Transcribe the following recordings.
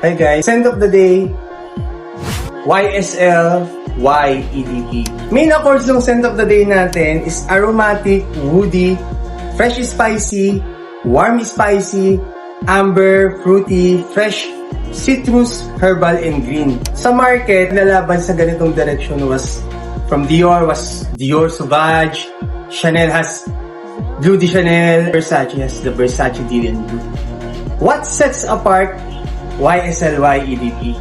Hi guys, scent of the day, YSL YEDP. Main accords ng scent of the day natin is aromatic, woody, fresh spicy, warm spicy, amber, fruity, fresh, citrus, herbal, and green. Sa market, nalaban sa ganitong direction was from Dior Sauvage, Chanel has Blue de Chanel, Versace has the Versace Dylan Blue. What sets apart YSL YEDP?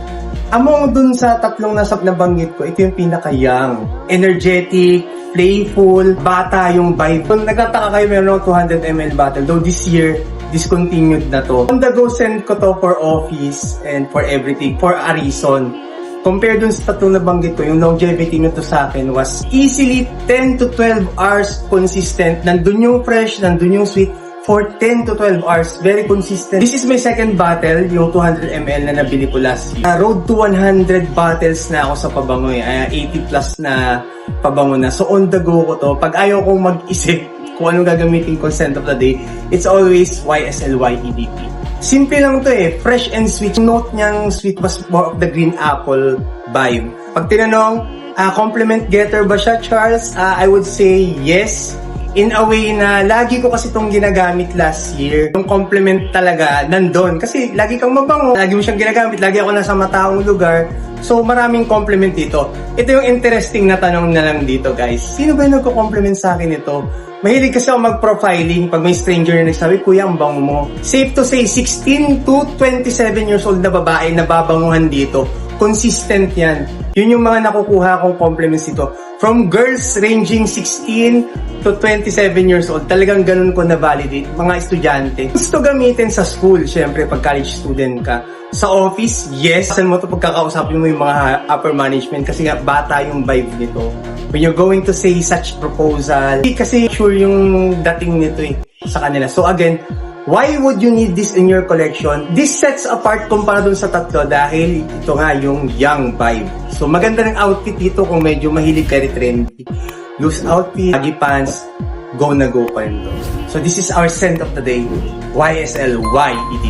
Among dun sa tatlong nabanggit ko, ito yung pinaka-young, energetic, playful, bata yung vibe. Kung nagtataka kayo, meron ako 200 ml bottle. Though this year, discontinued na to. On the go, send ko to for office and for everything, for a reason. Compare dun sa tatlong nabanggit ko, yung longevity nito sa akin was easily 10 to 12 hours consistent. Nandun yung fresh, nandun yung sweet, for 10 to 12 hours. Very consistent. This is my second bottle, yung 200 ml na nabili ko last year. Road to 100 bottles na ako sa pabango eh. 80 plus na pabango na. So on the go ko to. Pag ayaw kong mag-isip kung anong gagamitin ko scent of the day, it's always YSL YEDP. Simple lang to eh. Fresh and sweet. Note niyang sweet was more of the green apple vibe. Pag tinanong, compliment getter ba siya, Charles? I would say yes. In a way na lagi ko kasi itong ginagamit last year. Yung compliment talaga nandun. Kasi lagi kang mabango, lagi mo siyang ginagamit, lagi ako nasa mataong lugar. So maraming compliment dito. Ito yung interesting na tanong na lang dito guys. Sino ba yung nagko-compliment sa akin ito? Mahilig kasi ako mag-profiling pag may stranger na nagsabi, Kuya, ang bango mo. Safe to say, 16 to 27 years old na babae na babanguhan dito. Consistent yan. Yun yung mga nakukuha kong compliments dito. From girls ranging 16 to 27 years old, talagang ganun ko na-validate. Mga estudyante. Gusto gamitin sa school, syempre, pag college student ka. Sa office, yes. Saan mo ito pagkakausapin mo yung mga upper management kasi nga bata yung vibe nito. When you're going to say such proposal, kasi sure yung dating nito eh sa kanila. So again, why would you need this in your collection? This sets apart kumpara dun sa tatlo dahil ito nga yung young vibe. So maganda ng outfit dito kung medyo mahilig ka trendy. Loose outfit, baggy pants, go na go pa rin to. So this is our scent of the day, YSL YEDP.